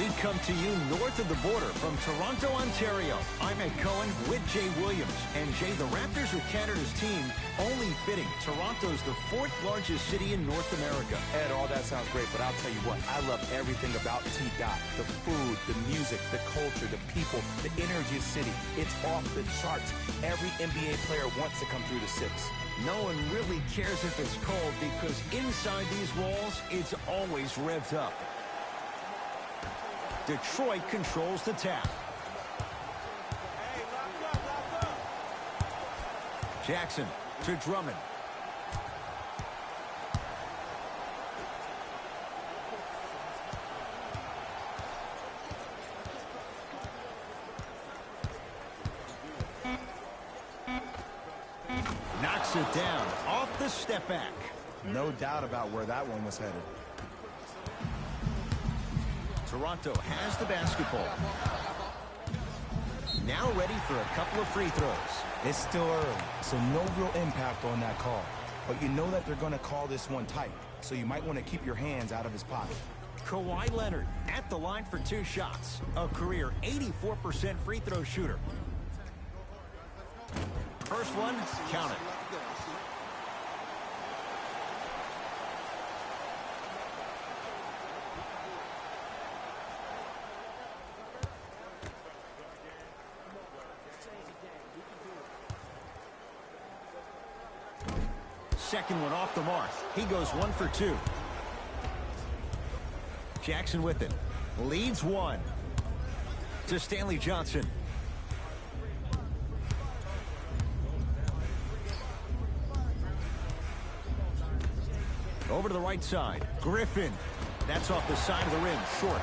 We come to you north of the border from Toronto, Ontario. I'm Ed Cohen with Jay Williams. And Jay, the Raptors are Canada's team, only fitting. Toronto's the fourth largest city in North America. Ed, all that sounds great, but I'll tell you what, I love everything about T-Dot. The food, the music, the culture, the people, the energy of the city. It's off the charts. Every NBA player wants to come through the six. No one really cares if it's cold because inside these walls, it's always revved up. Detroit controls the tap. Jackson to Drummond. Knocks it down off the step back. No doubt about where that one was headed. Toronto has the basketball. Now ready for a couple of free throws. It's still early, so no real impact on that call. But you know that they're going to call this one tight, so you might want to keep your hands out of his pocket. Kawhi Leonard at the line for 2 shots. A career 84% free throw shooter. First one, count it. Second one off the mark. He goes 1 for 2. Jackson with it. Leads 1. To Stanley Johnson. Over to the right side. Griffin. That's off the side of the rim. Short.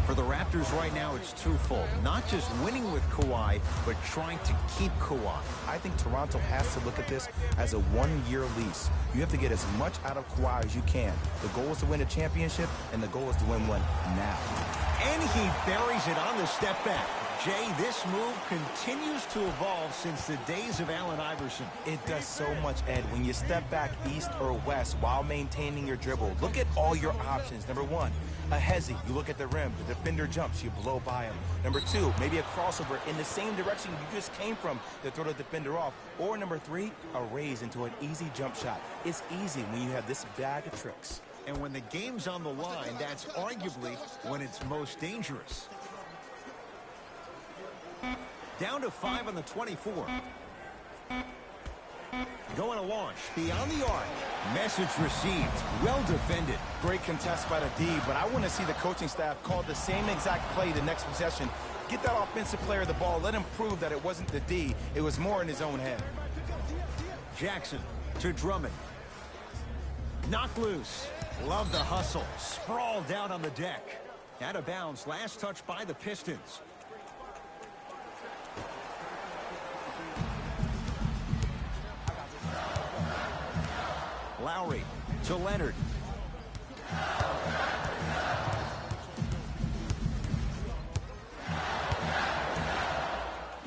For the Raptors right now, it's twofold. Not just winning with Kawhi, but trying to keep Kawhi. I think Toronto has to look at this as a one-year lease. You have to get as much out of Kawhi as you can. The goal is to win a championship, and the goal is to win one now. And he buries it on the step back. Jay, this move continues to evolve since the days of Allen Iverson. It does so much, Ed. When you step back east or west while maintaining your dribble, look at all your options. Number 1, a hezzy. You look at the rim. The defender jumps. You blow by him. Number 2, maybe a crossover in the same direction you just came from to throw the defender off. Or number 3, a raise into an easy jump shot. It's easy when you have this bag of tricks. And when the game's on the line, that's arguably when it's most dangerous. Down to 5 on the 24. Going to launch beyond the arc. Message received. Well defended. Great contest by the D, but I want to see the coaching staff call the same exact play the next possession. Get that offensive player the ball. Let him prove that it wasn't the D. It was more in his own head. Jackson to Drummond. Knocked loose. Love the hustle. Sprawled out on the deck. Out of bounds. Last touch by the Pistons. Lowry to Leonard.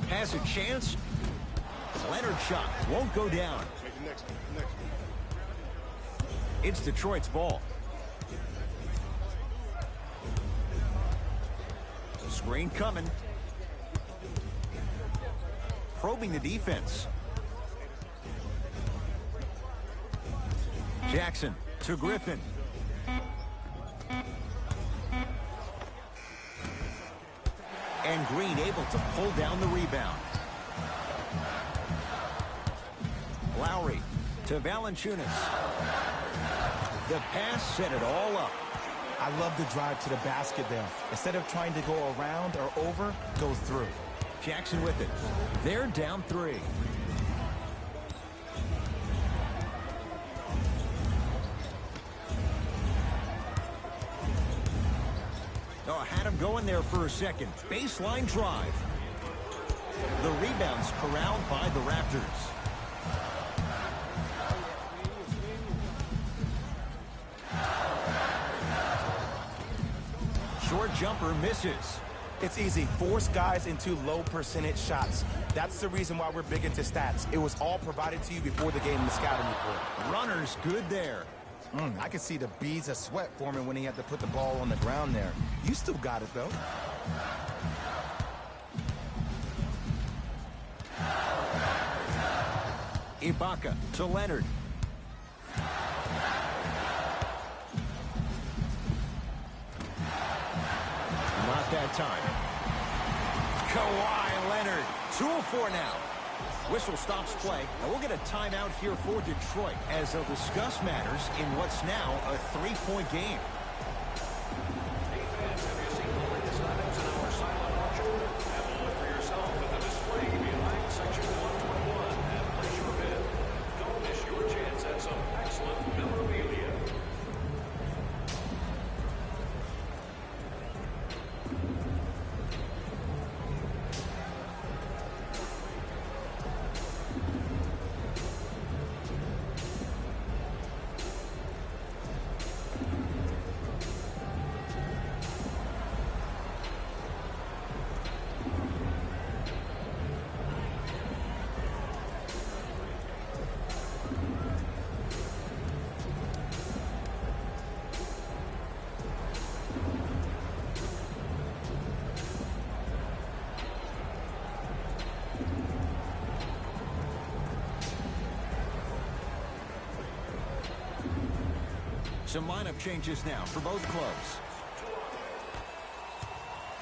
Has a chance. Leonard shot won't go down. It's Detroit's ball. Screen coming. Probing the defense. Jackson to Griffin. And Green able to pull down the rebound. Lowry to Valanciunas. The pass set it all up. I love the drive to the basket there. Instead of trying to go around or over, go through. Jackson with it. They're down 3. going there for a second. Baseline drive. The rebound's corralled by the Raptors. Short jumper misses. It's easy. Force guys into low percentage shots. That's the reason why we're big into stats. It was all provided to you before the game in the scouting report. Runner's good there. I could see the beads of sweat forming when he had to put the ball on the ground there. You still got it, though. Ibaka to Leonard. Not that time. Kawhi Leonard. 2 of 4 now. Whistle stops play, and we'll get a timeout here for Detroit as they'll discuss matters in what's now a 3-point game. Defense, have you seen the latest items in our silent auction? Have a look for yourself at the display behind section 121 and place your bid. Don't miss your chance at some excellent memorabilia. Some lineup changes now for both clubs.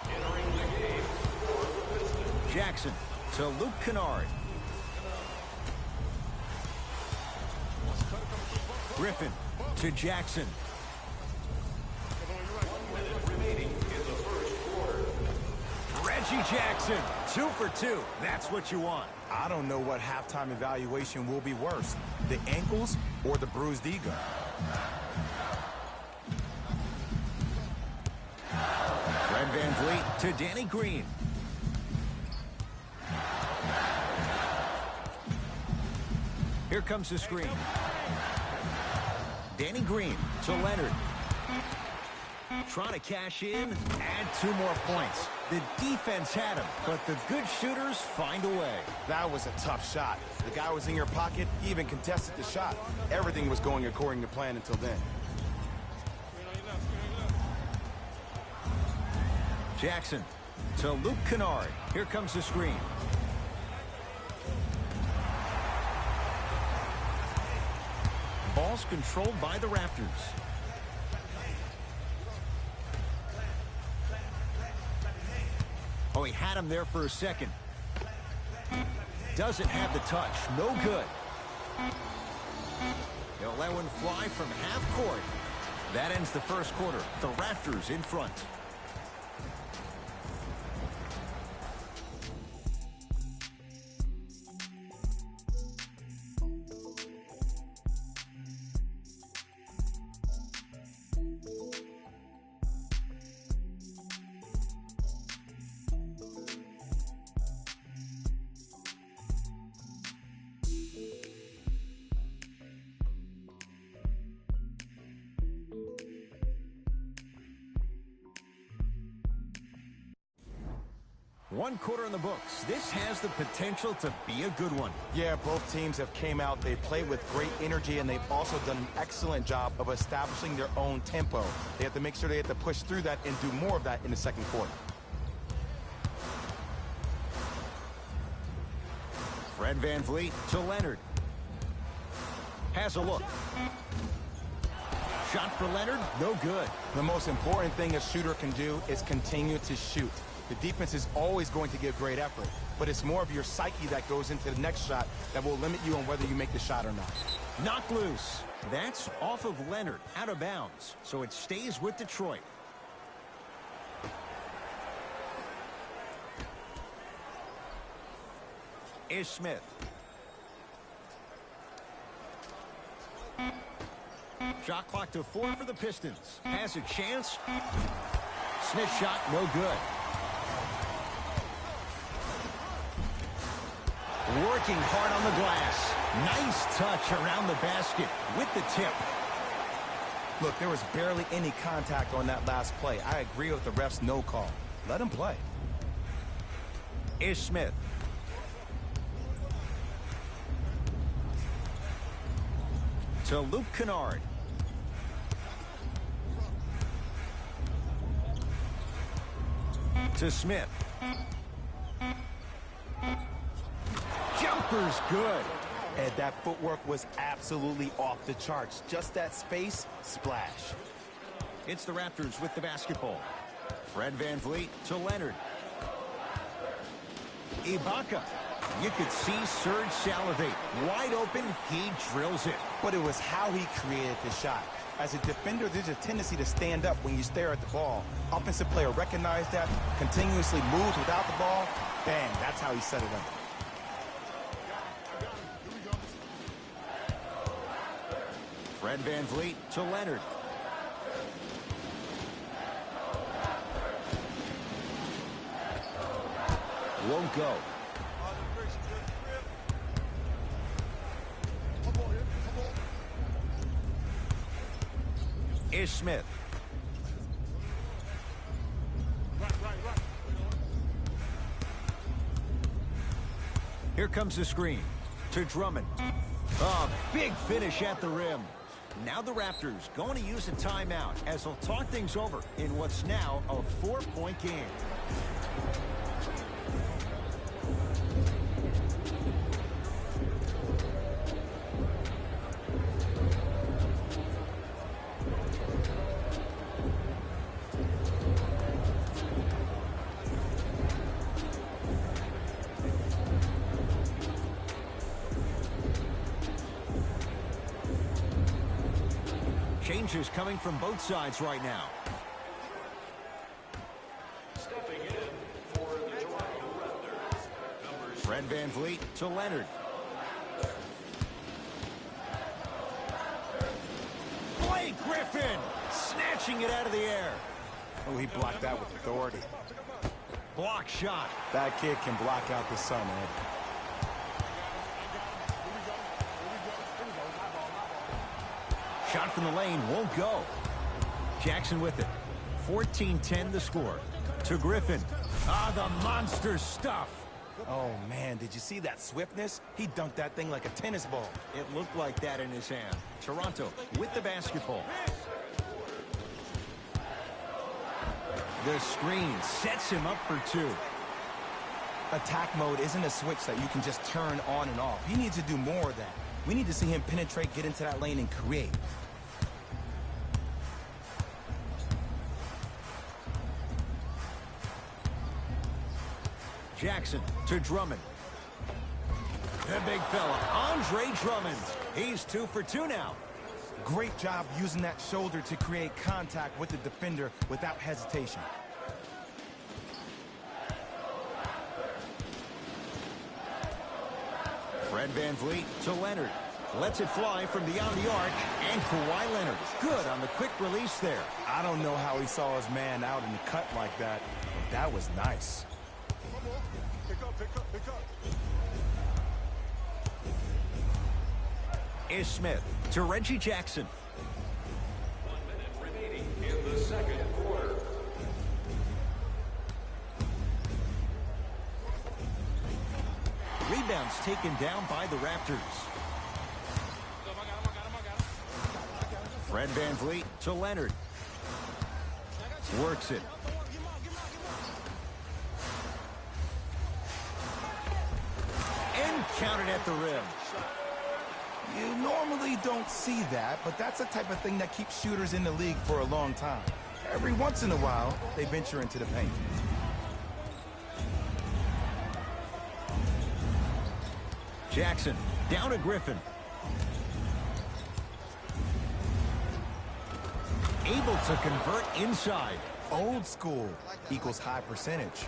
Entering the game for the Pistons. Jackson to Luke Kennard. Griffin to Jackson. 1 minute remaining in the first quarter. Reggie Jackson, 2 for 2. That's what you want. I don't know what halftime evaluation will be worse, the ankles or the bruised ego. Fred VanVleet to Danny Green. Here comes the screen. Danny Green to Leonard. Trying to cash in, add 2 more points. The defense had him, but the good shooters find a way. That was a tough shot. The guy was in your pocket, he even contested the shot. Everything was going according to plan until then. Jackson to Luke Kennard. Here comes the screen. Ball's controlled by the Raptors. Oh, he had him there for a second. Doesn't have the touch. No good. He'll let one fly from half court. That ends the first quarter. The Raptors in front. One quarter in the books. This has the potential to be a good one. Yeah, both teams have came out. They've played with great energy, and they've also done an excellent job of establishing their own tempo. They have to make sure they have to push through that and do more of that in the second quarter. Fred VanVleet to Leonard. Has a look. Shot for Leonard, no good. The most important thing a shooter can do is continue to shoot. The defense is always going to give great effort, but it's more of your psyche that goes into the next shot that will limit you on whether you make the shot or not. Knocked loose. That's off of Leonard, out of bounds, so it stays with Detroit. Is Smith. Shot clock to 4 for the Pistons. Has a chance. Smith's shot, no good. Working hard on the glass. Nice touch around the basket with the tip. Look, there was barely any contact on that last play. I agree with the ref's no call. Let him play. Ish Smith. To Luke Kennard. To Smith. Jumper's good. And that footwork was absolutely off the charts. Just that space, splash. It's the Raptors with the basketball. Fred VanVleet to Leonard. Ibaka. You could see Serge salivate. Wide open, he drills it. But it was how he created the shot. As a defender, there's a tendency to stand up when you stare at the ball. Offensive player recognized that, continuously moves without the ball. Bang, that's how he set it up. Fred VanVleet to Leonard. Won't go. Ish Smith. Here comes the screen to Drummond. A big finish at the rim. Now the Raptors going to use a timeout as they'll talk things over in what's now a 4-point game. Changes coming from both sides right now. Stepping in for the Toronto Raptors. Fred VanVleet to Leonard. Blake Griffin snatching it out of the air. Oh, he blocked that with authority. Block shot. That kid can block out the sun, Ed. Shot from the lane won't go. Jackson with it. 14-10 the score. To Griffin. Ah, the monster stuff. Oh, man, did you see that swiftness? He dunked that thing like a tennis ball. It looked like that in his hand. Toronto with the basketball. The screen sets him up for two. Attack mode isn't a switch that you can just turn on and off. He needs to do more of that. We need to see him penetrate, get into that lane, and create. Jackson to Drummond. The big fella, Andre Drummond. He's 2 for 2 now. Great job using that shoulder to create contact with the defender without hesitation. Fred VanVleet to Leonard. Lets it fly from beyond the arc. And Kawhi Leonard. Good on the quick release there. I don't know how he saw his man out in the cut like that, but that was nice. Pick up. Ish Smith to Reggie Jackson. 1 minute remaining in the second quarter. Rebounds taken down by the Raptors. Fred VanVleet to Leonard. Works it. And counted at the rim. You normally don't see that, but that's the type of thing that keeps shooters in the league for a long time. Every once in a while, they venture into the paint. Jackson down to Griffin. Able to convert inside. Old school equals high percentage.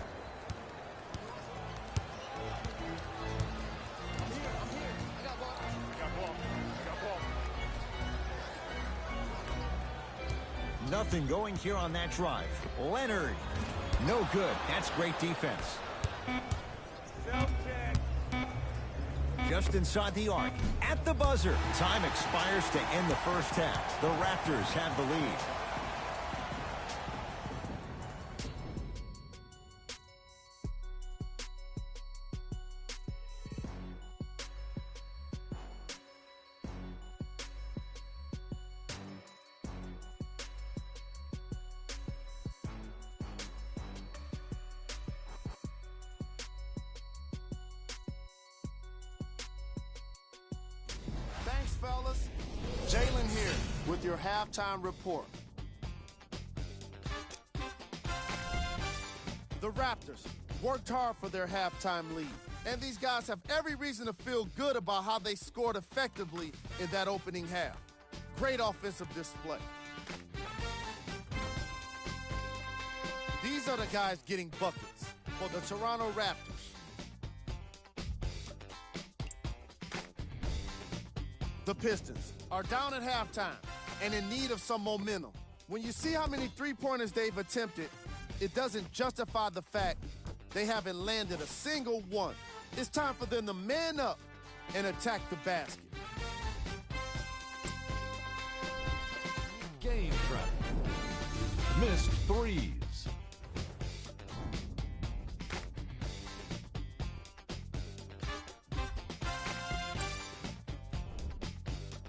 Nothing going here on that drive. Leonard. No good. That's great defense. Just inside the arc. At the buzzer. Time expires to end the first half. The Raptors have the lead. Thanks, fellas. Jalen here with your halftime report. The Raptors worked hard for their halftime lead, and these guys have every reason to feel good about how they scored effectively in that opening half. Great offensive display. These are the guys getting buckets for the Toronto Raptors. The Pistons are down at halftime and in need of some momentum. When you see how many three-pointers they've attempted, it doesn't justify the fact they haven't landed a single one. It's time for them to man up and attack the basket. Game traffic. Missed threes.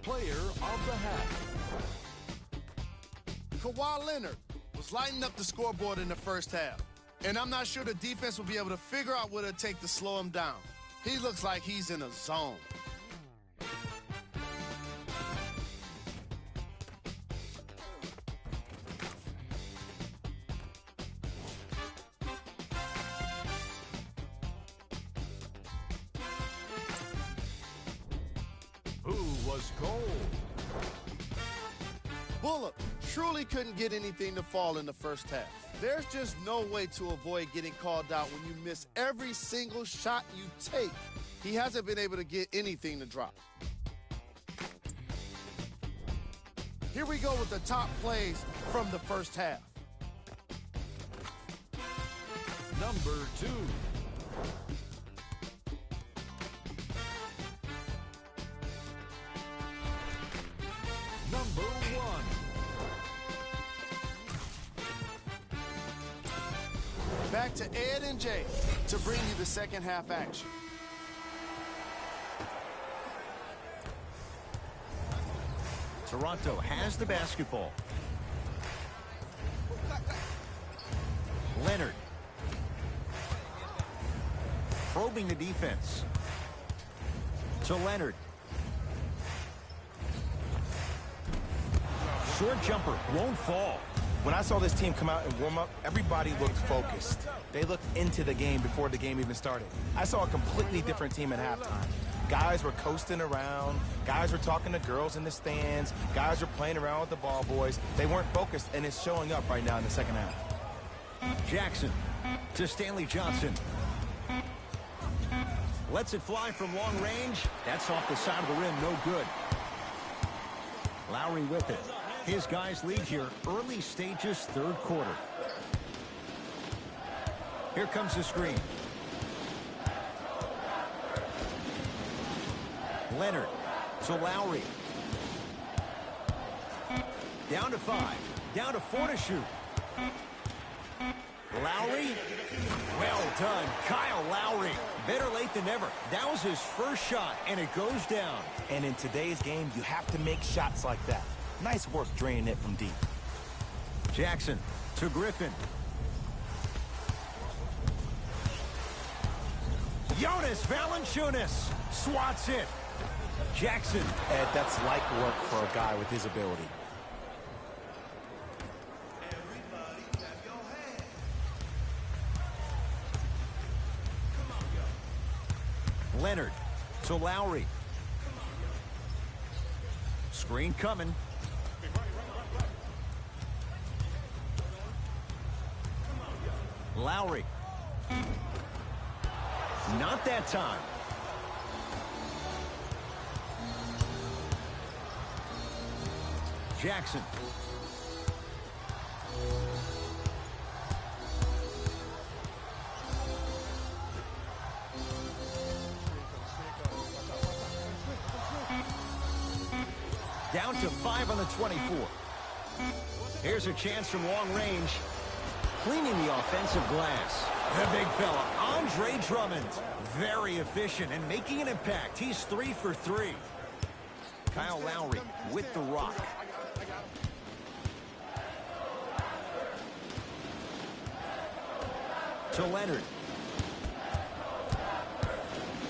Player of the half. Kawhi Leonard was lighting up the scoreboard in the first half, and I'm not sure the defense will be able to figure out what it'll take to slow him down. He looks like he's in a zone. Who was cold? Bullock truly couldn't get anything to fall in the first half. There's just no way to avoid getting called out when you miss every single shot you take. He hasn't been able to get anything to drop. Here we go with the top plays from the first half. Number 2. Number 1. Back to Ed and Jay to bring you the second half action. Toronto has the basketball. Leonard. Probing the defense. To Leonard. Short jumper won't fall. When I saw this team come out and warm up, everybody looked focused. They looked into the game before the game even started. I saw a completely different team at halftime. Guys were coasting around. Guys were talking to girls in the stands. Guys were playing around with the ball boys. They weren't focused, and it's showing up right now in the second half. Jackson to Stanley Johnson. Lets it fly from long range. That's off the side of the rim, no good. Lowry with it. His guys lead here, early stages, third quarter. Here comes the screen. Leonard to Lowry. Down to 5. Down to 4 to shoot. Lowry. Well done, Kyle Lowry. Better late than never. That was his first shot, and it goes down. And in today's game, you have to make shots like that. Nice work draining it from deep. Jackson to Griffin. Jonas Valanciunas swats it. Jackson. Ed, that's light work for a guy with his ability. Leonard to Lowry. Screen coming. Lowry. Not that time. Jackson. down to 5 on the 24. Here's a chance from long range. Cleaning the offensive glass. The big fella, Andre Drummond. Very efficient and making an impact. He's 3 for 3. Kyle Lowry with the rock. To Leonard.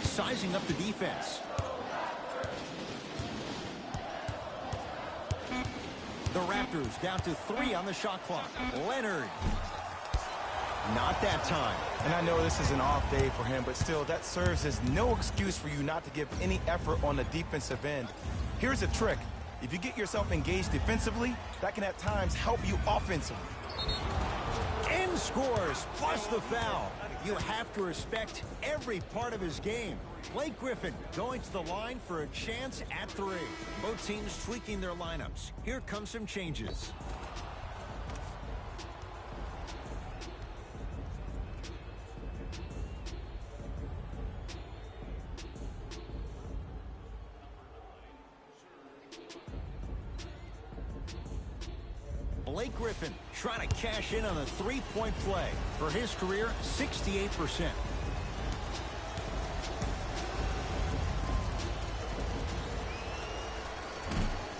Sizing up the defense. The Raptors down to 3 on the shot clock. Leonard. Not that time. And I know this is an off day for him, but still, that serves as no excuse for you not to give any effort on the defensive end. Here's a trick. If you get yourself engaged defensively, that can at times help you offensively. And scores, plus the foul. You have to respect every part of his game. Blake Griffin going to the line for a chance at 3. Both teams tweaking their lineups. Here come some changes. Blake Griffin trying to cash in on a three-point play. For his career, 68%.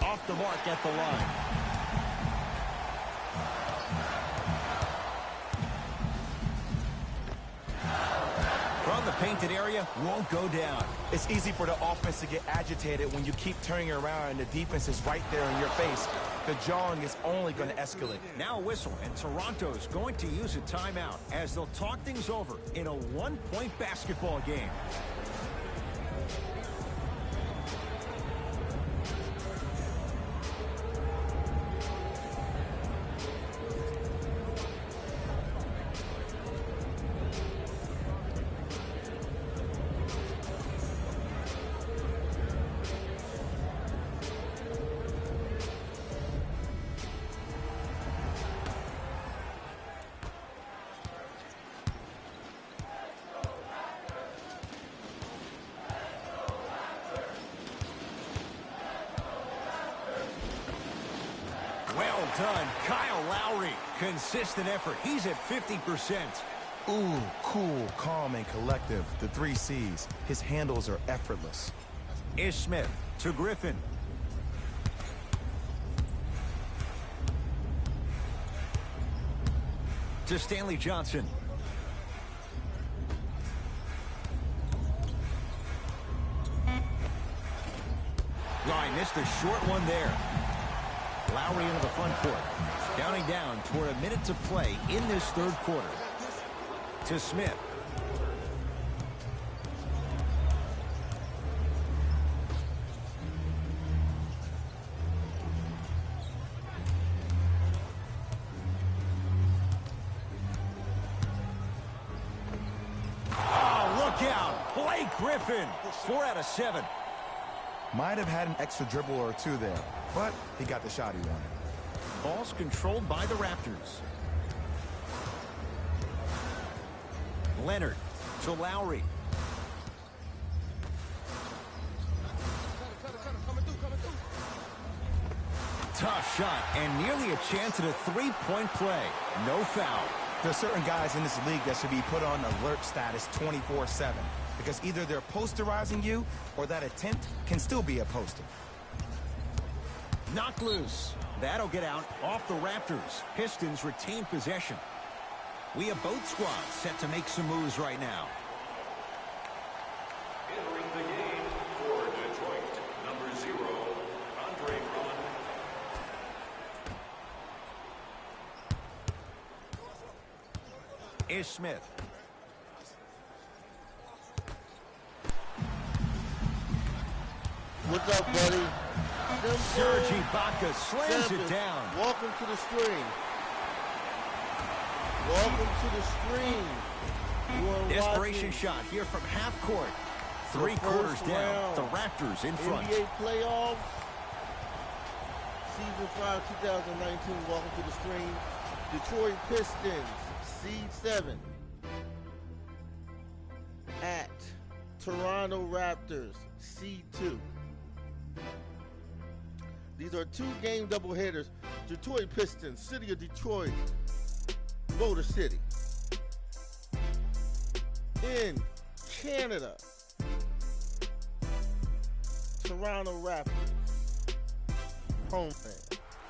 Off the mark at the line. From the painted area, won't go down. It's easy for the offense to get agitated when you keep turning around and the defense is right there in your face. The jawing is only going to escalate. Now a whistle, and Toronto's going to use a timeout as they'll talk things over in a one-point basketball game. Well done, Kyle Lowry. Consistent effort. He's at 50%. Ooh, cool, calm, and collective. The 3 C's. His handles are effortless. Ish Smith to Griffin. To Stanley Johnson. Oh, I missed a short one there. Lowry into the front court. Counting down toward a minute to play in this third quarter. To Smith. Oh, look out. Blake Griffin. 4 out of 7. Might have had an extra dribble or 2 there, but he got the shot he wanted. Ball's controlled by the Raptors. Leonard to Lowry. Tough shot and nearly a chance at a three-point play. No foul. There are certain guys in this league that should be put on alert status 24/7 because either they're posterizing you or that attempt can still be a poster. Knocked loose. That'll get out off the Raptors. Pistons retain possession. We have both squads set to make some moves right now. Entering the game for Detroit, number 0, Andre Drummond. Ish Smith. What's up, buddy? Serge Ibaka slams it down. Welcome to the screen. Welcome to the screen. You are Desperation watching shot here from half court. the 3 quarters first down. round The Raptors in front. NBA playoffs. Season 5, 2019. Welcome to the screen. Detroit Pistons, seed 7. At Toronto Raptors, seed 2. These are 2-game doubleheaders. Detroit Pistons, City of Detroit, Motor City. In Canada, Toronto Raptors, home fan.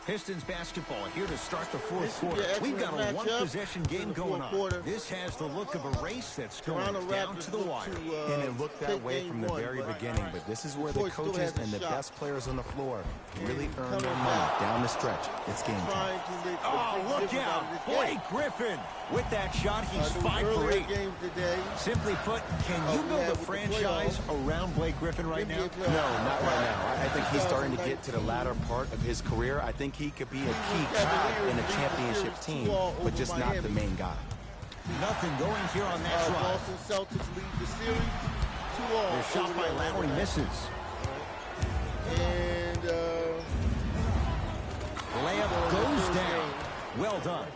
Pistons basketball here to start the fourth This should be quarter. an We've got a excellent matchup one-possession game in the going fourth on. quarter. This has the look of a race that's going Toronto down Raptors to the look wire. And it looked that take way game from the one, very but beginning, but this is where the Detroit still coaches has a and the shot. best players on the floor really earn coming their money back. down the stretch. It's game time. Trying to make Oh, a big look difference out. of this Blake game. Griffin. With that shot, he's Those 5 for earlier 8. games today. Simply put, can Oh, you we build had a with the franchise around Blake Griffin right now? NBA playoff. No, not right now. I think he's starting to get to the 2019. latter part of his career. I think he could be a key Cavaliers cog in a lead the championship series team, 2-all but over just not the Miami. main guy. Nothing going here on that drive. Boston Celtics lead the series 2-all. The shot over by the Lowry Atlanta. misses. And Layup goes down. Well done.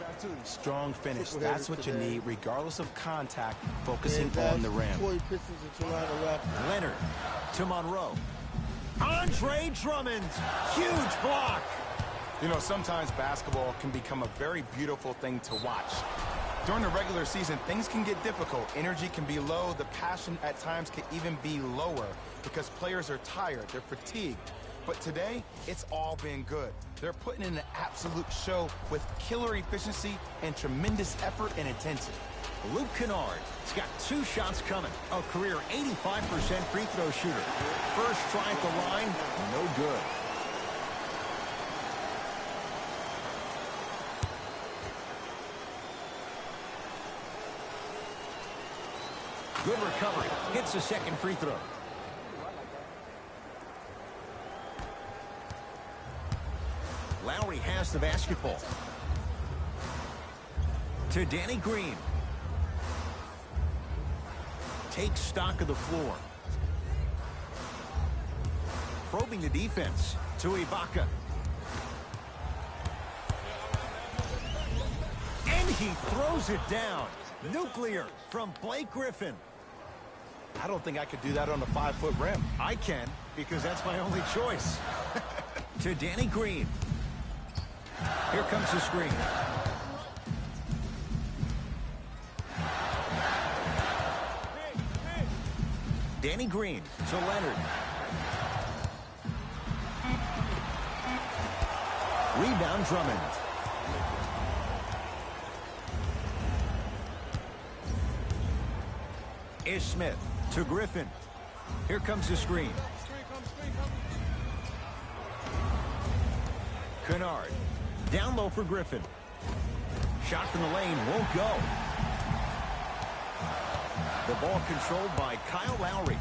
Strong finish. Triple That's headers what you today. need, regardless of contact, focusing and that's on the rim. Detroit Pistons and Toronto Raptors. Leonard to Monroe. Andre Drummond. Huge block. You know, sometimes basketball can become a very beautiful thing to watch. During the regular season, things can get difficult. Energy can be low. The passion at times can even be lower because players are tired. They're fatigued. But today, it's all been good. They're putting in an absolute show with killer efficiency and tremendous effort and intensity. Luke Kennard has got 2 shots coming. A career 85% free throw shooter. First try at the line, no good. Good recovery. Hits the second free throw. Lowry has the basketball. To Danny Green. Takes stock of the floor. Probing the defense to Ibaka. And he throws it down. Nuclear from Blake Griffin. I don't think I could do that on a 5-foot rim. I can, because that's my only choice. To Danny Green. Here comes the screen. Danny Green to Leonard. Rebound Drummond. Ish Smith to Griffin. Here comes the screen. Kennard. Down low for Griffin. Shot from the lane won't go. The ball controlled by Kyle Lowry.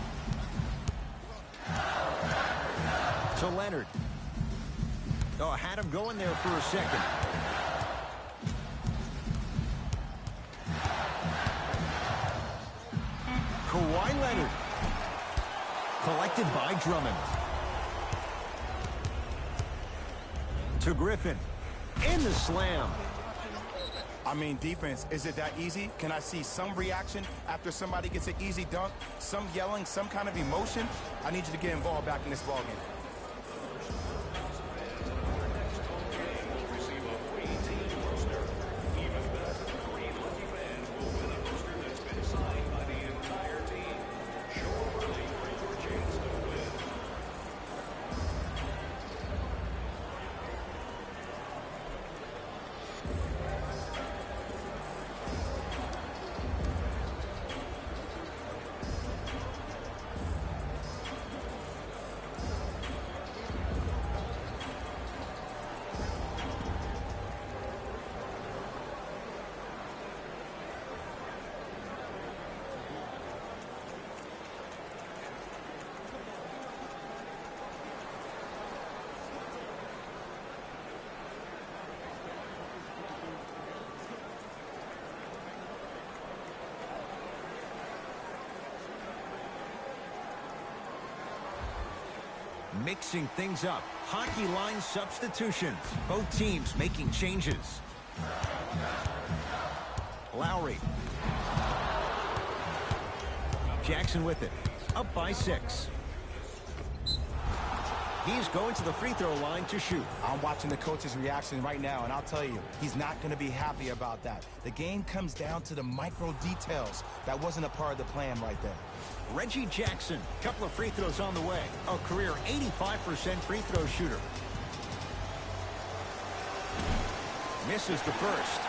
To Leonard. Oh, had him going there for a second. Kawhi Leonard. Collected by Drummond. To Griffin. In the slam. I mean, defense, is it that easy? Can I see some reaction after somebody gets an easy dunk? Some yelling, some kind of emotion? I need you to get involved back in this ballgame. Receive a free team poster. Even better, 3 lucky fans will win a poster that's been signed by the entire team. Show up early for your chance to win. Mixing things up. Hockey line substitutions. Both teams making changes. Lowry. Jackson with it. Up by 6. He's going to the free throw line to shoot. I'm watching the coach's reaction right now, and I'll tell you, he's not going to be happy about that. The game comes down to the micro details. That wasn't a part of the plan right there. Reggie Jackson, couple of free throws on the way. A career 85% free throw shooter. Misses the first.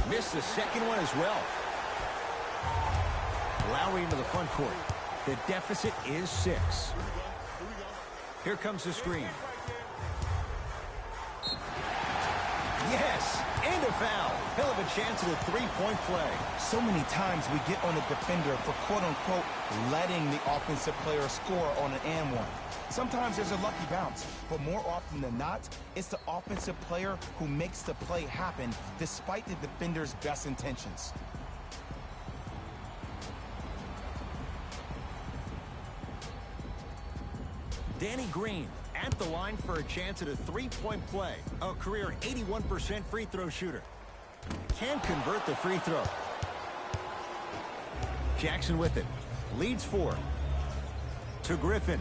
Missed the second one as well. Lowry into the front court. The deficit is 6. Here comes the screen. Yes, and a foul. He'll have a chance at a three-point play. So many times we get on the defender for quote-unquote letting the offensive player score on an and one. Sometimes there's a lucky bounce, but more often than not, it's the offensive player who makes the play happen despite the defender's best intentions. Danny Green at the line for a chance at a three-point play. A career 81% free throw shooter. Can convert the free throw. Jackson with it. Leads 4. To Griffin.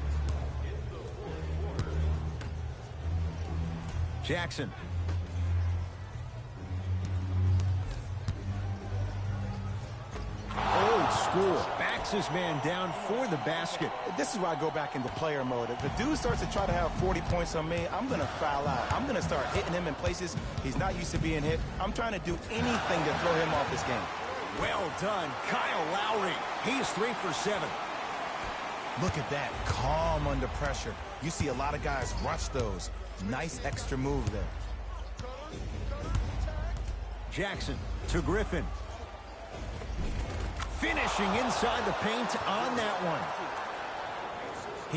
Jackson. Old school. Backs his man down for the basket. This is where I go back into player mode. If the dude starts to try to have 40 points on me, I'm going to foul out. I'm going to start hitting him in places he's not used to being hit. I'm trying to do anything to throw him off this game. Well done, Kyle Lowry. He's 3 for 7. Look at that, calm under pressure. You see a lot of guys rush those. Nice extra move there. Jackson to Griffin. Finishing inside the paint on that one.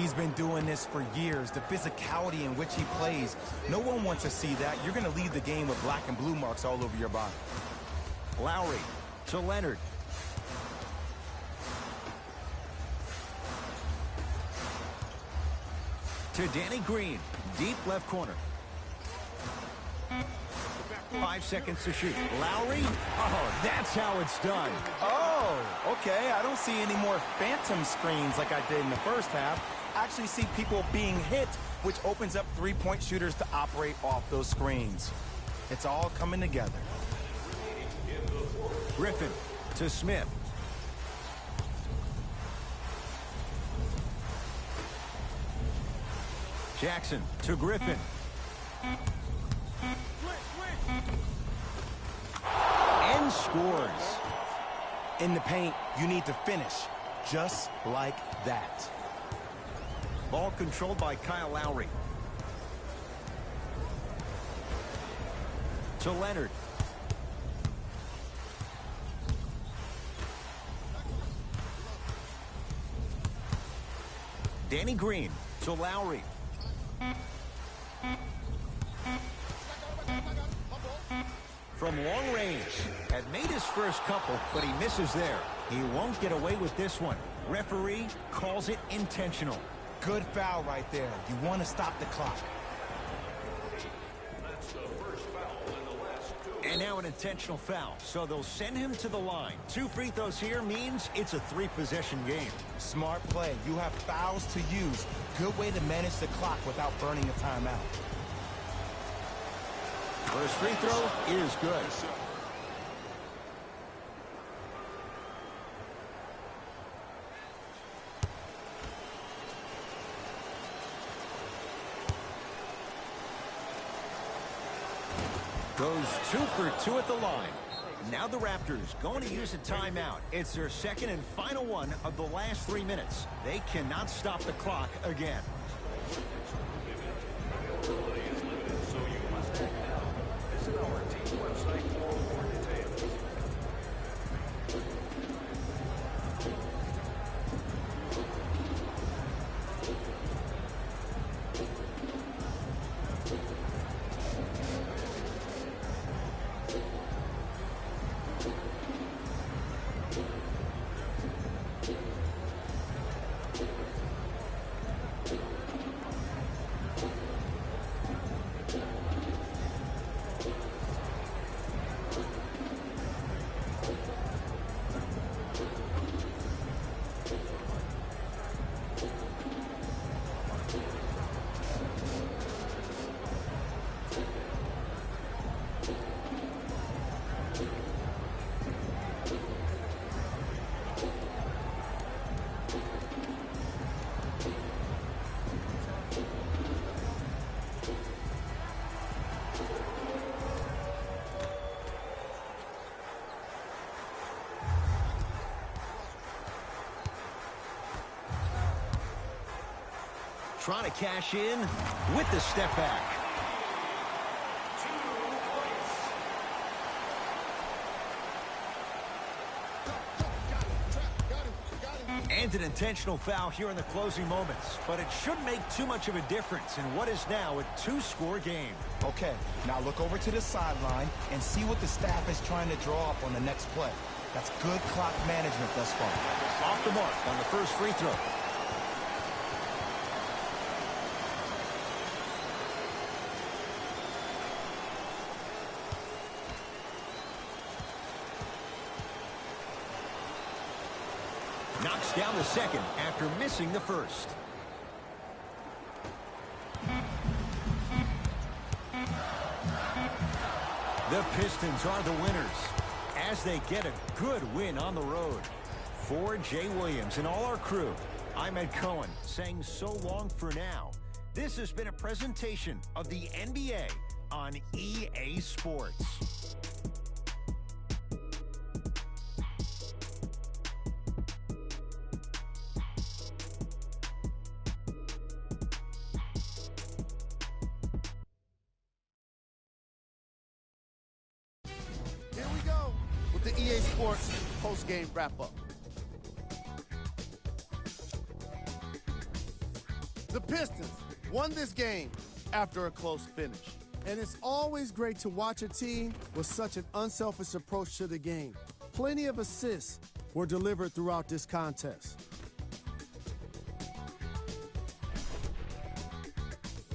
He's been doing this for years. The physicality in which he plays. No one wants to see that. You're going to leave the game with black and blue marks all over your body. Lowry to Leonard. To Danny Green. Deep left corner. 5 seconds to shoot. Lowry. Oh, that's how it's done. Oh, okay. I don't see any more phantom screens like I did in the first half. I actually see people being hit, which opens up three-point shooters to operate off those screens. It's all coming together. Griffin to Smith. Jackson to Griffin. And scores. In the paint, you need to finish just like that. Ball controlled by Kyle Lowry. To Leonard. Danny Green to Lowry. From long range, had made his first couple, but he misses there. He won't get away with this one. Referee calls it intentional. Good foul right there. You want to stop the clock. That's the first foul in the last 2. And now an intentional foul, so they'll send him to the line. 2 free throws here means it's a 3-possession game. Smart play. You have fouls to use. Good way to manage the clock without burning a timeout. First free throw is good. Goes 2 for 2 at the line. Now the Raptors going to use a timeout. It's their second and final one of the last 3 minutes. They cannot stop the clock again. Availability is limited, so you must act now. Visit our team website for more details. trying to cash in with the step back. And an intentional foul here in the closing moments. But it shouldn't make too much of a difference in what is now a two-score game. Okay, now look over to the sideline and see what the staff is trying to draw up on the next play. That's good clock management thus far. Off the mark on the first free throw. Knocks down the second after missing the first. The Pistons are the winners as they get a good win on the road. For Jay Williams and all our crew, I'm Ed Cohen saying so long for now. This has been a presentation of the NBA on EA Sports. Here we go with the EA Sports post-game wrap-up. The Pistons won this game after a close finish. And it's always great to watch a team with such an unselfish approach to the game. Plenty of assists were delivered throughout this contest.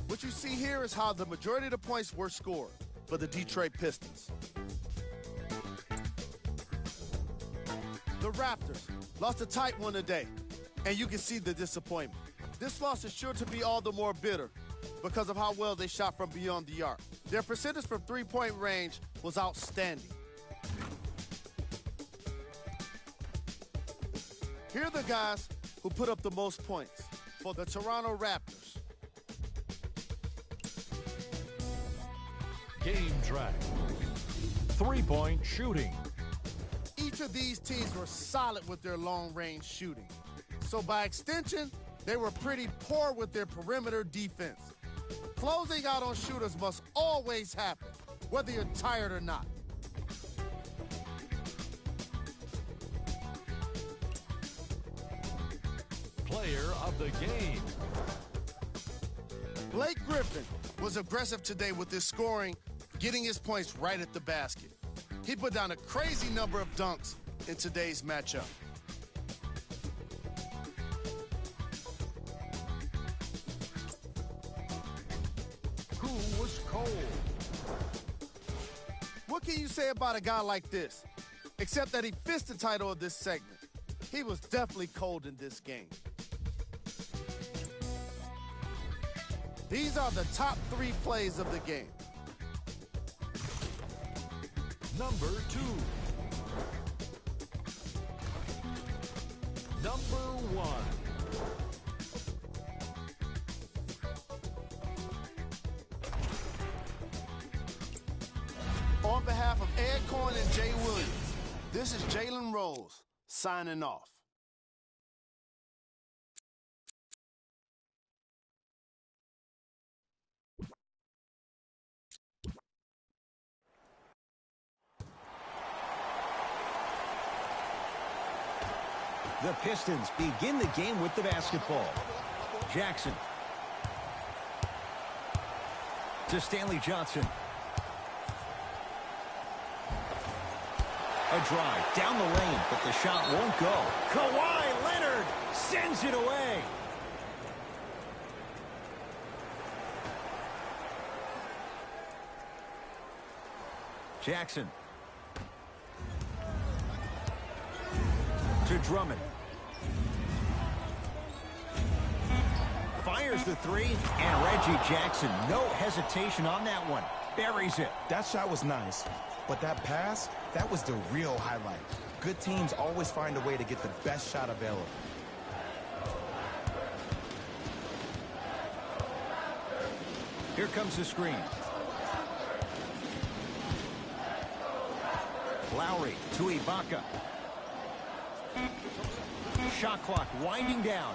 What you see here is how the majority of the points were scored for the Detroit Pistons. The Raptors lost a tight one today, and you can see the disappointment. This loss is sure to be all the more bitter because of how well they shot from beyond the arc. Their percentage from three-point range was outstanding. Here are the guys who put up the most points for the Toronto Raptors. Game track. Three-point shooting. Each of these teams were solid with their long-range shooting. So by extension, they were pretty poor with their perimeter defense. Closing out on shooters must always happen, whether you're tired or not. Player of the game. Blake Griffin was aggressive today with his scoring, getting his points right at the basket. He put down a crazy number of dunks in today's matchup. Who was cold? What can you say about a guy like this? Except that he fits the title of this segment. He was definitely cold in this game. These are the top three plays of the game. Number 2. Number 1. On behalf of Ed Cohen and Jay Williams, this is Jalen Rose signing off. The Pistons begin the game with the basketball. Jackson. To Stanley Johnson. A drive down the lane, but the shot won't go. Kawhi Leonard sends it away. Jackson. To Drummond. Fires the three, and Reggie Jackson, no hesitation on that one. Buries it. That shot was nice, but that pass, that was the real highlight. Good teams always find a way to get the best shot available. Here comes the screen. Lowry to Ibaka. Shot clock winding down.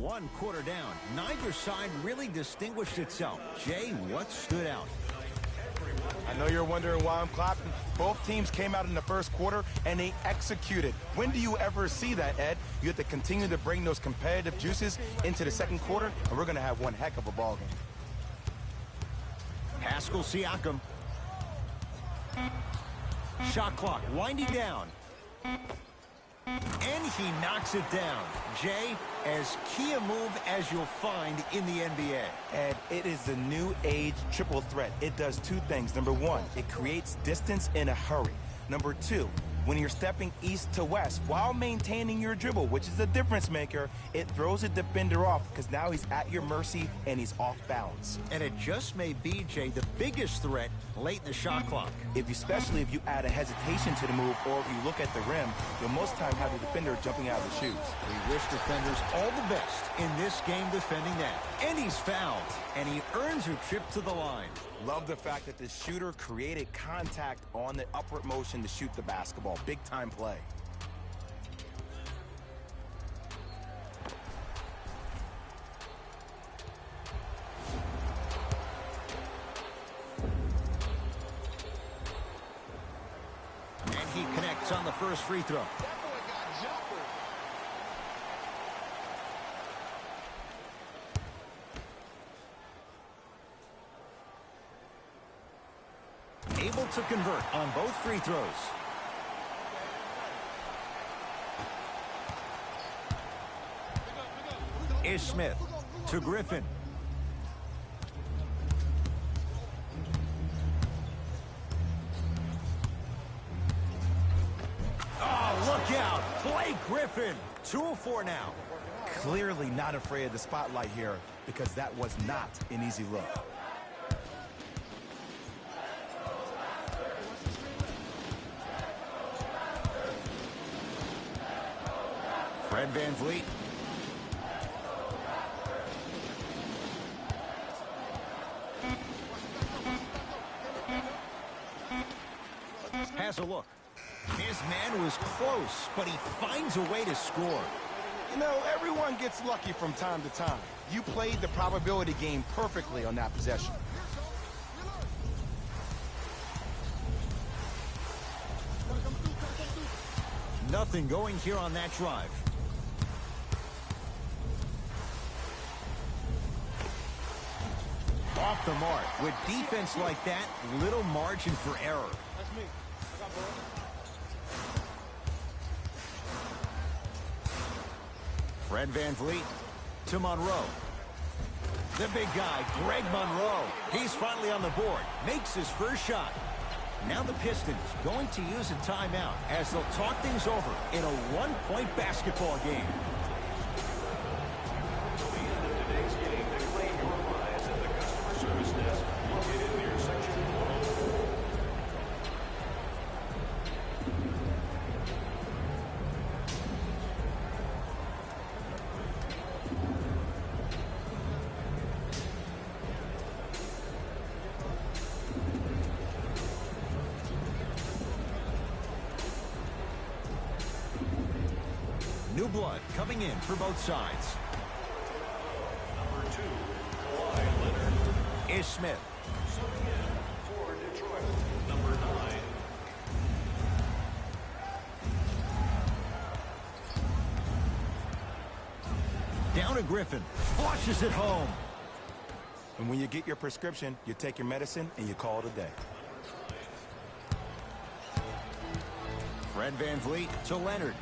one quarter down. Neither side really distinguished itself. Jay, what stood out? I know you're wondering why I'm clapping. Both teams came out in the first quarter, and they executed. When do you ever see that, Ed? You have to continue to bring those competitive juices into the second quarter, and we're going to have one heck of a ball game. Pascal Siakam. Shot clock winding down. And he knocks it down. Jay, as key a move as you'll find in the NBA. And it is the new age triple threat. It does two things. Number one, it creates distance in a hurry. Number two, when you're stepping east to west while maintaining your dribble, which is a difference maker, it throws a defender off because now he's at your mercy and he's off balance. And it just may be, Jay, the biggest threat late in the shot clock. Especially if you add a hesitation to the move, or if you look at the rim, you'll most time have the defender jumping out of the shoes. We wish defenders all the best in this game defending that. And he's fouled, and he earns a trip to the line. Love the fact that the shooter created contact on the upward motion to shoot the basketball. Big time play. And he connects on the first free throw. Able to convert on both free throws. Ish Smith to Griffin. Oh, look out. Blake Griffin. 2 of 4 now. Clearly not afraid of the spotlight here, because that was not an easy look. Fred VanVleet. Has a look. His man was close, but he finds a way to score. You know, everyone gets lucky from time to time. You played the probability game perfectly on that possession. Nothing going here on that drive. Off the mark. With defense like that, little margin for error. That's me. I got ball. Fred VanVleet to Monroe. The big guy, Greg Monroe. He's finally on the board. Makes his first shot. Now the Pistons going to use a timeout as they'll talk things over in a one-point basketball game. Until the end of today's game, to claim your prize at the customer service desk located near section 104. New blood coming in for both sides. Number 2, Kawhi Leonard. Ish Smith. Subbing in for Detroit, number 9. Down to Griffin. Flushes it home. And when you get your prescription, you take your medicine and you call it a day. Fred VanVleet to Leonard.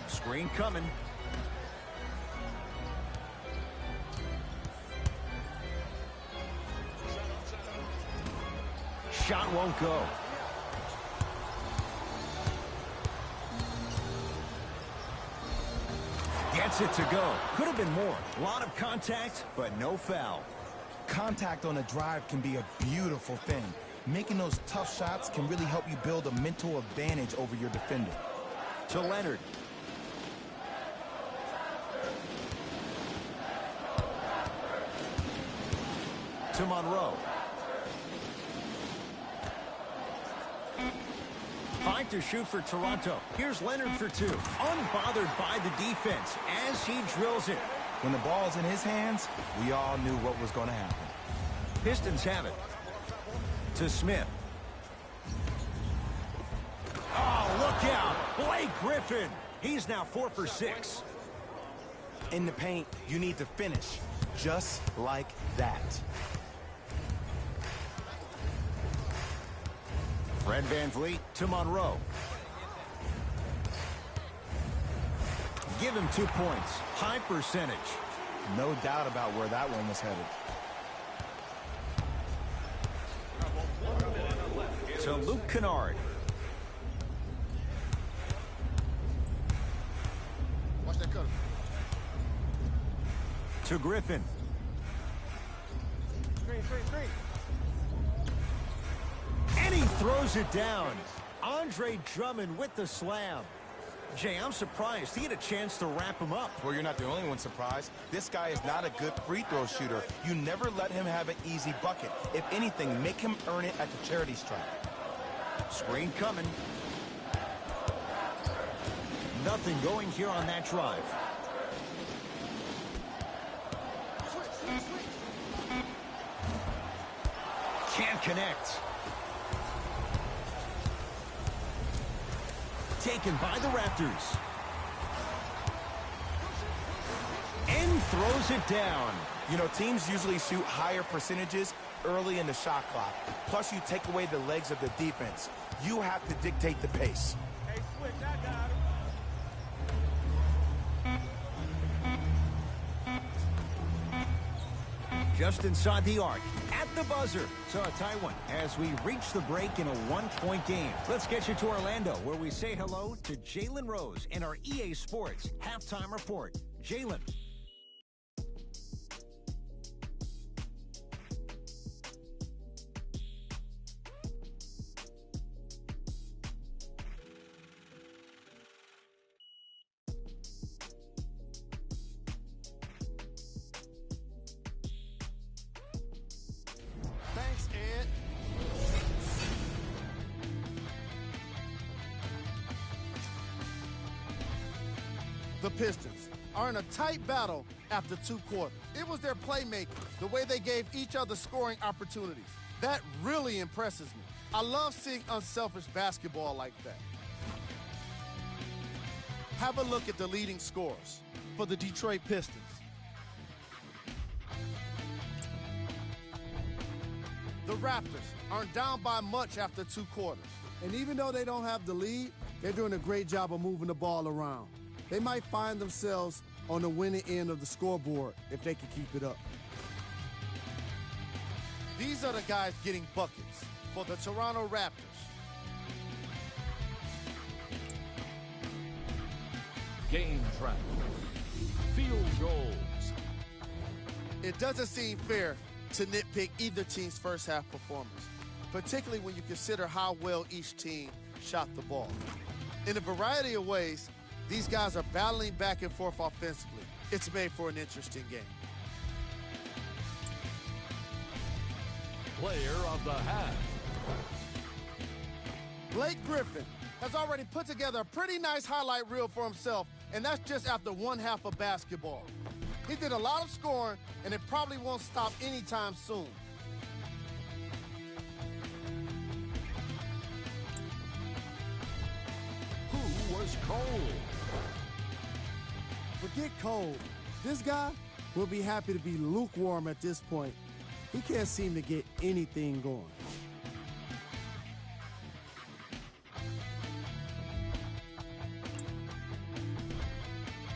Screen coming. Shot won't go. Gets it to go. Could have been more. A lot of contact, but no foul. Contact on a drive can be a beautiful thing. Making those tough shots can really help you build a mental advantage over your defender. To Leonard. To Monroe. 5 to shoot for Toronto. Here's Leonard for 2. Unbothered by the defense as he drills it. When the ball is in his hands, we all knew what was going to happen. Pistons have it. To Smith. Oh, look out. Blake Griffin. He's now 4 for 6. In the paint, you need to finish just like that. Fred VanVleet to Monroe. Give him 2 points. High percentage. No doubt about where that one was headed. To Luke Kennard. Watch that cutter. To Griffin. Screen. And he throws it down. Andre Drummond with the slam. Jay, I'm surprised. He had a chance to wrap him up. Well, you're not the only one surprised. This guy is not a good free throw shooter. You never let him have an easy bucket. If anything, make him earn it at the charity stripe. Screen coming. Nothing going here on that drive. Can't connect. Taken by the Raptors. And throws it down. You know, teams usually shoot higher percentages early in the shot clock. Plus, you take away the legs of the defense. You have to dictate the pace. Hey, switch, I got him. Just inside the arc. At the buzzer. So a tie one as we reach the break in a 1-point game. Let's get you to Orlando, where we say hello to Jalen Rose and our EA Sports halftime report. Jalen. Thanks, Ed. The Pistons are in a tight battle after 2 quarters. It was their playmaking, the way they gave each other scoring opportunities. That really impresses me. I love seeing unselfish basketball like that. Have a look at the leading scorers for the Detroit Pistons. The Raptors aren't down by much after 2 quarters. And even though they don't have the lead, they're doing a great job of moving the ball around. They might find themselves on the winning end of the scoreboard if they can keep it up. These are the guys getting buckets for the Toronto Raptors. Game track. Field goals. It doesn't seem fair to nitpick either team's first half performance, particularly when you consider how well each team shot the ball. In a variety of ways, these guys are battling back and forth offensively. It's made for an interesting game. Player of the half. Blake Griffin has already put together a pretty nice highlight reel for himself, and that's just after 1 half of basketball. He did a lot of scoring, and it probably won't stop anytime soon. Who was cold? Forget cold. This guy will be happy to be lukewarm at this point. He can't seem to get anything going.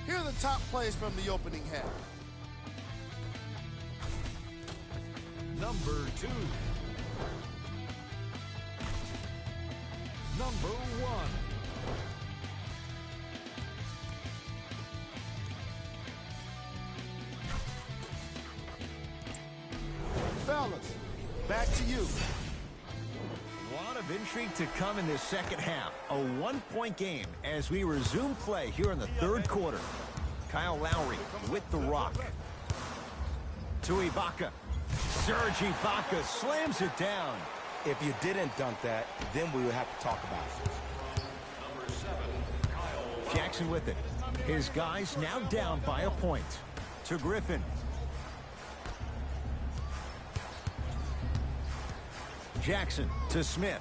Here are the top plays from the opening half. Number 2. Number 1. Fellas, back to you. A lot of intrigue to come in this second half. A 1-point game as we resume play here in the 3rd quarter. Kyle Lowry with the rock. To Ibaka. Serge Ibaka slams it down. If you didn't dunk that, then we would have to talk about it. Jackson with it. His guys now down by a point. To Griffin. Jackson to Smith.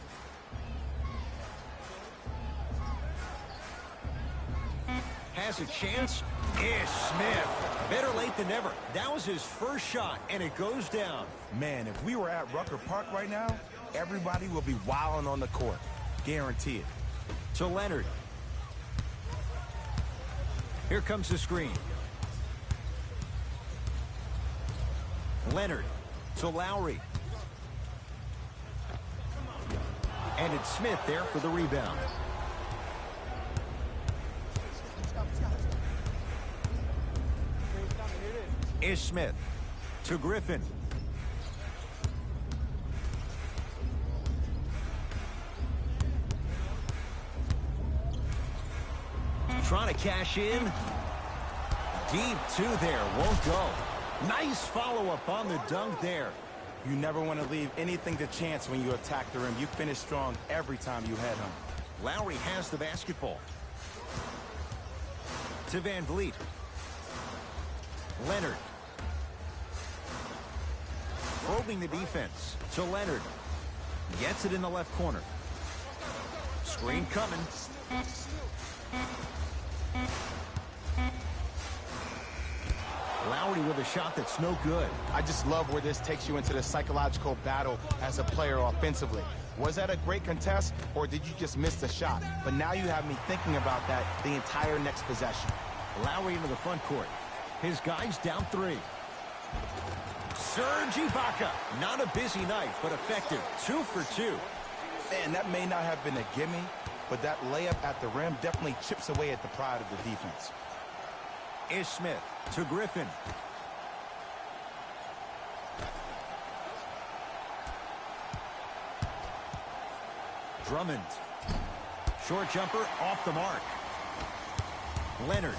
Has a chance. Ish Smith. Better late than never. That was his first shot, and it goes down. Man, if we were at Rucker Park right now, everybody will be wilding on the court. Guarantee it. To Leonard. Here comes the screen. Leonard to Lowry. And it's Smith there for the rebound. Ish Smith to Griffin. Trying to cash in. Deep two there. Won't go. Nice follow-up on the dunk there. You never want to leave anything to chance when you attack the rim. You finish strong every time you head home. Lowry has the basketball. To Van Vliet. Leonard. Probing the defense. To Leonard. Gets it in the left corner. Screen coming. Lowry with a shot that's no good. I just love where this takes you into the psychological battle as a player offensively. Was that a great contest, or did you just miss the shot? But now you have me thinking about that the entire next possession. Lowry into the front court. His guys down 3. Serge Ibaka. Not a busy night, but effective. 2 for 2. Man, that may not have been a gimme, but that layup at the rim definitely chips away at the pride of the defense. Ish Smith to Griffin. Drummond. Short jumper off the mark. Leonard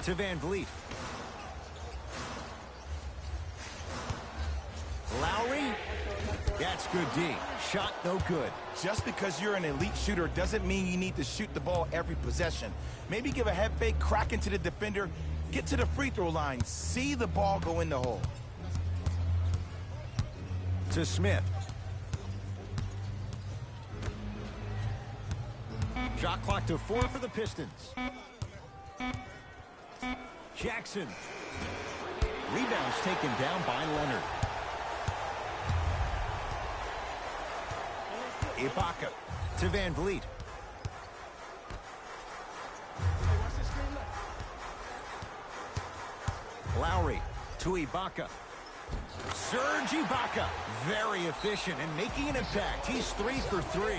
to Van Vliet. Lowry. That's good D. Shot no good. Just because you're an elite shooter doesn't mean you need to shoot the ball every possession. Maybe give a head fake, crack into the defender, get to the free throw line, see the ball go in the hole. To Smith. Shot clock to 4 for the Pistons. Jackson. Rebounds taken down by Leonard. Ibaka to Van Vliet. Lowry to Ibaka. Serge Ibaka. Very efficient and making an impact. He's 3 for 3.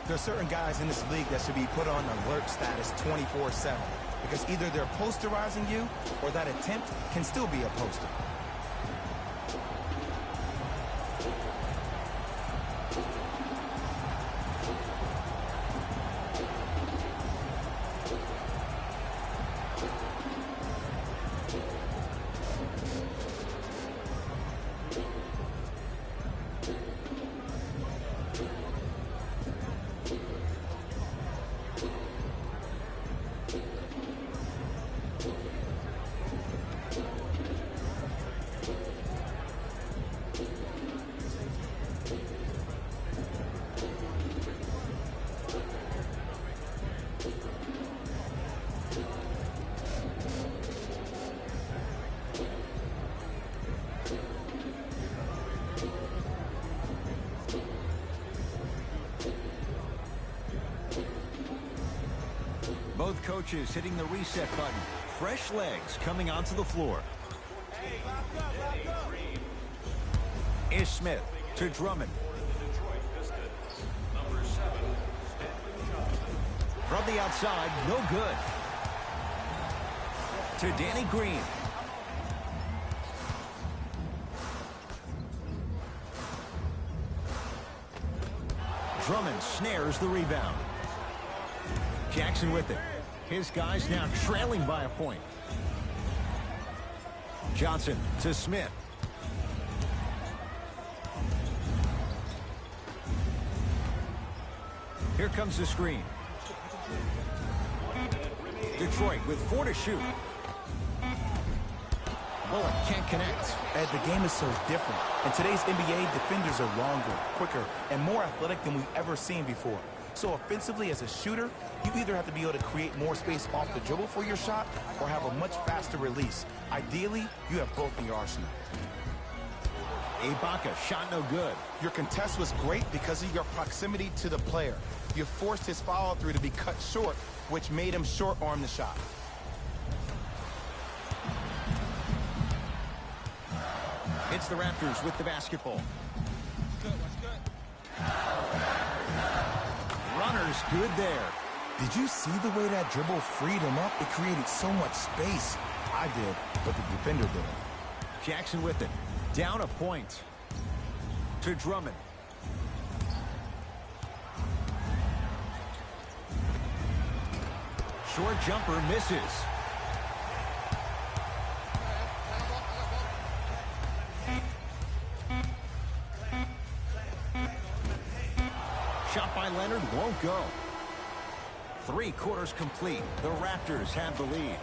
There's certain guys in this league that should be put on alert status 24/7 because either they're posterizing you or that attempt can still be a poster. Both coaches hitting the reset button. Fresh legs coming onto the floor. Ish Smith to Drummond. From the outside, no good. To Danny Green. Drummond snares the rebound. Jackson with it. His guys now trailing by a point. Johnson to Smith. Here comes the screen. Detroit with 4 to shoot. Bullock can't connect. Ed, the game is so different. In today's NBA, defenders are longer, quicker, and more athletic than we've ever seen before. So offensively, as a shooter, you either have to be able to create more space off the dribble for your shot or have a much faster release. Ideally, you have both in your arsenal. Ibaka, shot no good. Your contest was great because of your proximity to the player. You forced his follow-through to be cut short, which made him short-arm the shot. It's the Raptors with the basketball. Runners good there. Did you see the way that dribble freed him up? It created so much space. I did, but the defender didn't. Jackson with it. Down a point. To Drummond. Short jumper misses. Shot by Leonard won't go. 3 quarters complete. The Raptors have the lead.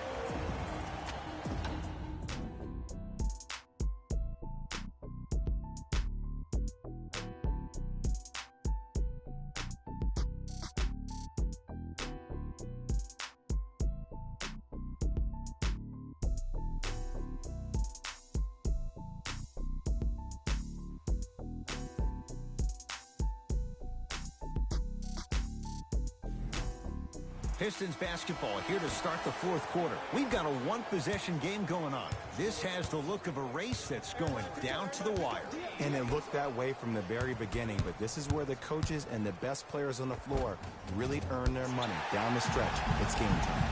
Pistons basketball here to start the 4th quarter. We've got a 1-possession game going on. This has the look of a race that's going down to the wire. And it looked that way from the very beginning, but this is where the coaches and the best players on the floor really earn their money. Down the stretch, it's game time.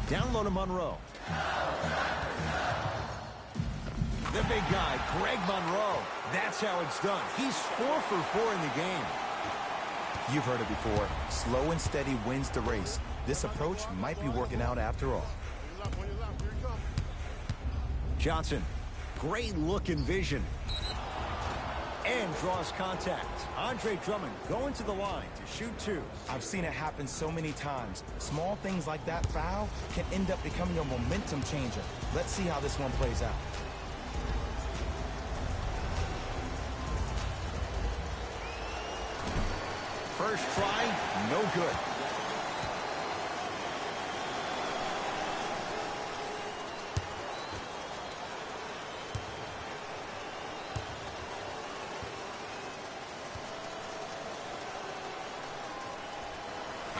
Down low to Monroe. The big guy, Greg Monroe. That's how it's done. He's 4 for 4 in the game. You've heard it before. Slow and steady wins the race. This approach might be working out after all. Johnson, great look and vision. And draws contact. Andre Drummond going to the line to shoot 2. I've seen it happen so many times. Small things like that foul can end up becoming a momentum changer. Let's see how this one plays out. First try, no good.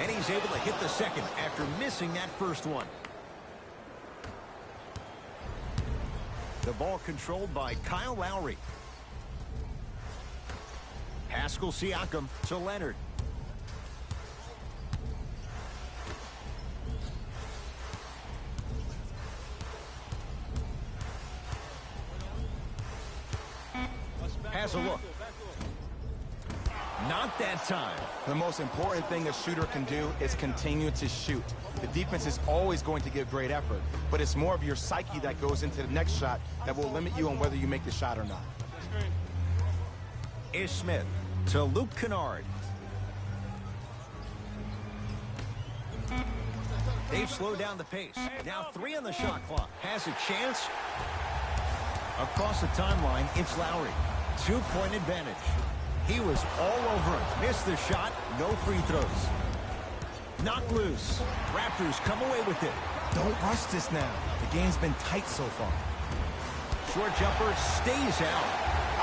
And he's able to hit the second after missing that first one. The ball controlled by Kyle Lowry. Pascal Siakam to Leonard. Has a look. Not that time. The most important thing a shooter can do is continue to shoot. The defense is always going to give great effort, but it's more of your psyche that goes into the next shot that will limit you on whether you make the shot or not. Ish Smith to Luke Kennard. They've slowed down the pace. Now 3 on the shot clock. Has a chance. Across the timeline, it's Lowry. 2-point advantage. He was all over him. Missed the shot. No free throws. Knocked loose. Raptors come away with it. Don't rush this now. The game's been tight so far. Short jumper stays out.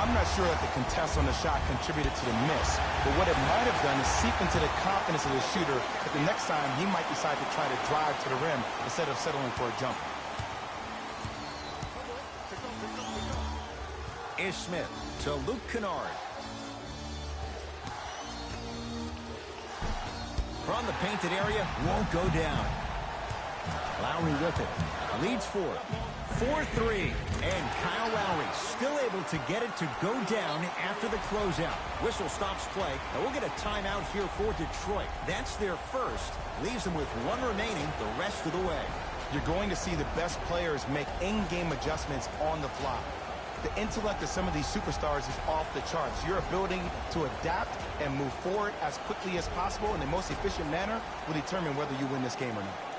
I'm not sure that the contest on the shot contributed to the miss, but what it might have done is seep into the confidence of the shooter that the next time he might decide to try to drive to the rim instead of settling for a jumper. Ish Smith to Luke Kennard. From the painted area, won't go down. Lowry with it. Leads 4. 4-3. And Kyle Lowry still able to get it to go down after the closeout. Whistle stops play. And we'll get a timeout here for Detroit. That's their first. Leaves them with 1 remaining the rest of the way. You're going to see the best players make in-game adjustments on the fly. The intellect of some of these superstars is off the charts. Your ability to adapt and move forward as quickly as possible in the most efficient manner will determine whether you win this game or not.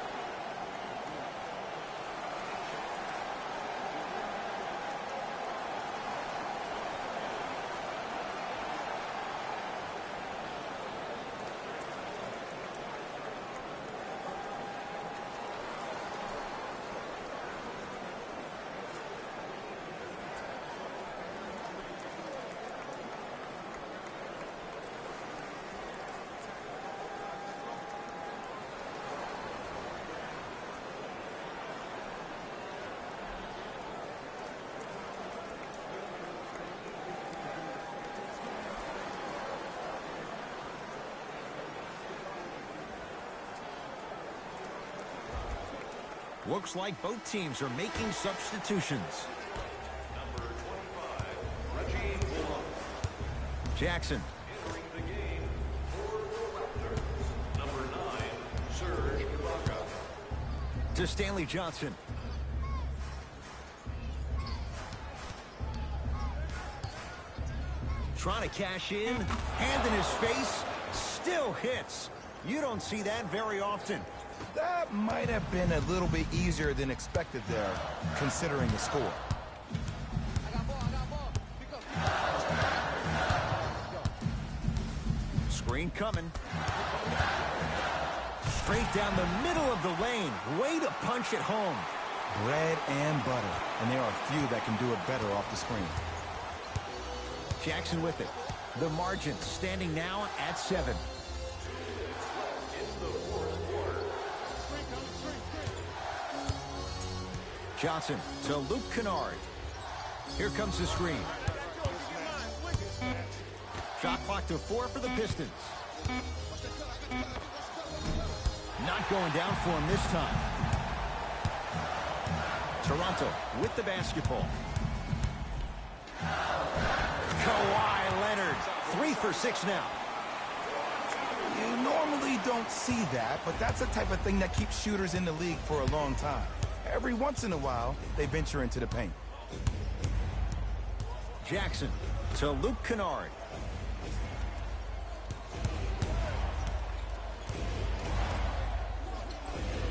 Looks like both teams are making substitutions. Number 25, Reggie Bullock. Jackson. Entering the game for the Raptors. Number 9, Serge Ibaka. To Stanley Johnson. Trying to cash in. Hand in his face. Still hits. You don't see that very often. That might have been a little bit easier than expected there, considering the score. Screen coming. Straight down the middle of the lane. Way to punch it home. Bread and butter, and there are few that can do it better off the screen. Jackson with it. The margin standing now at 7. Johnson to Luke Kennard. Here comes the screen. Shot clock to 4 for the Pistons. Not going down for him this time. Toronto with the basketball. Kawhi Leonard, 3 for 6 now. You normally don't see that, but that's the type of thing that keeps shooters in the league for a long time. Every once in a while, they venture into the paint. Jackson to Luke Kennard.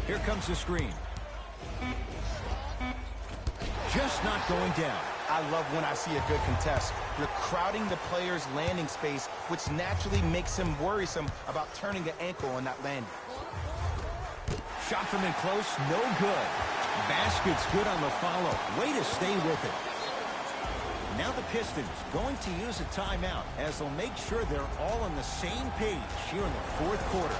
Here comes the screen. Just not going down. I love when I see a good contest. You're crowding the player's landing space, which naturally makes him worrisome about turning the ankle on that landing. Shot from in close, no good. Basket's good on the follow. Way to stay with it. Now the Pistons going to use a timeout as they'll make sure they're all on the same page here in the 4th quarter.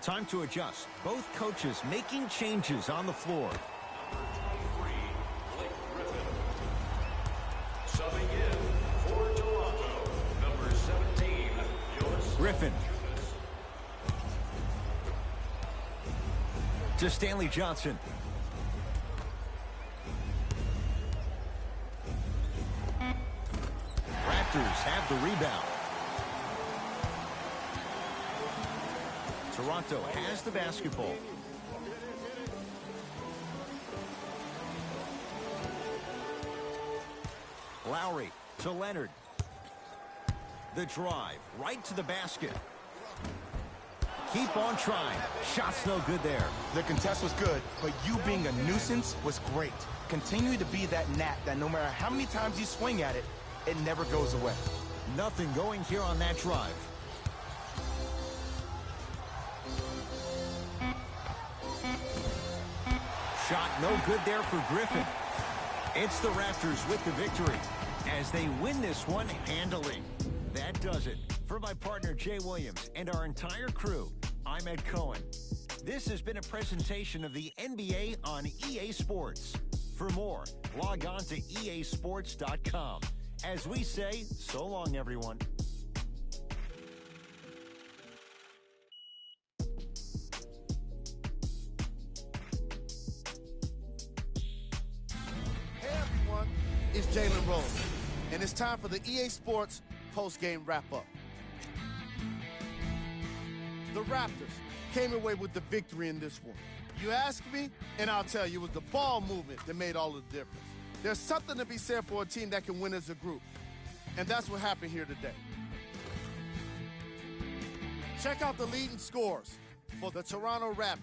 Time to adjust. Both coaches making changes on the floor. Number 23, Blake Griffin. Subbing in for Toronto, number 17, Jonas Griffin Valanciunas. to Stanley Johnson. Raptors have the rebound. Toronto has the basketball. Lowry to Leonard. The drive right to the basket. Keep on trying. Shot's no good there. The contest was good, but you being a nuisance was great. Continue to be that gnat that no matter how many times you swing at it, it never goes away. Nothing going here on that drive. Shot no good there for Griffin. It's the Raptors with the victory as they win this one handily. That does it. For my partner Jay Williams and our entire crew, I'm Ed Cohen. This has been a presentation of the NBA on EA Sports. For more, log on to easports.com. As we say, so long, everyone. Hey everyone, it's Jalen Rose, and it's time for the EA Sports post-game wrap-up. The Raptors came away with the victory in this one. You ask me, and I'll tell you, it was the ball movement that made all the difference. There's something to be said for a team that can win as a group, and that's what happened here today. Check out the leading scores for the Toronto Raptors.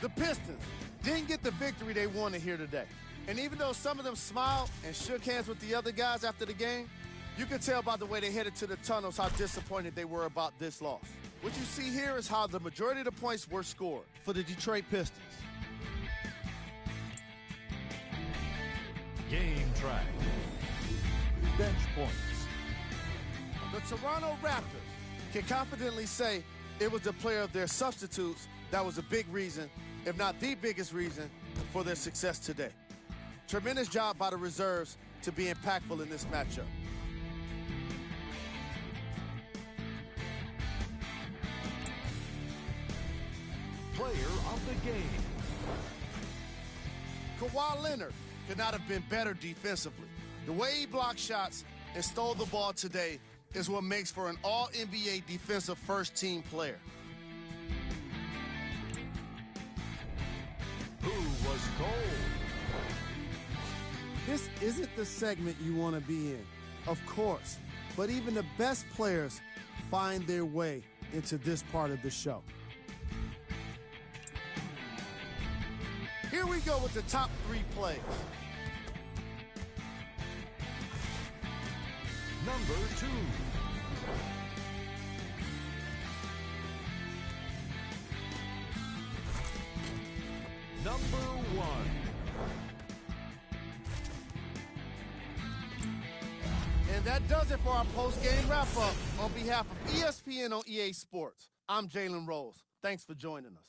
The Pistons didn't get the victory they wanted here today. And even though some of them smiled and shook hands with the other guys after the game, you can tell by the way they headed to the tunnels how disappointed they were about this loss. What you see here is how the majority of the points were scored for the Detroit Pistons. Game track. Bench points. The Toronto Raptors can confidently say it was the player of their substitutes that was a big reason, if not the biggest reason, for their success today. Tremendous job by the reserves to be impactful in this matchup. Player of the game. Kawhi Leonard could not have been better defensively. The way he blocked shots and stole the ball today is what makes for an all-NBA defensive first-team player. Who was cold? This isn't the segment you want to be in, of course, but even the best players find their way into this part of the show. Here we go with the top 3 plays. Number 2. Number 1. And that does it for our post-game wrap-up. On behalf of ESPN on EA Sports, I'm Jalen Rose. Thanks for joining us.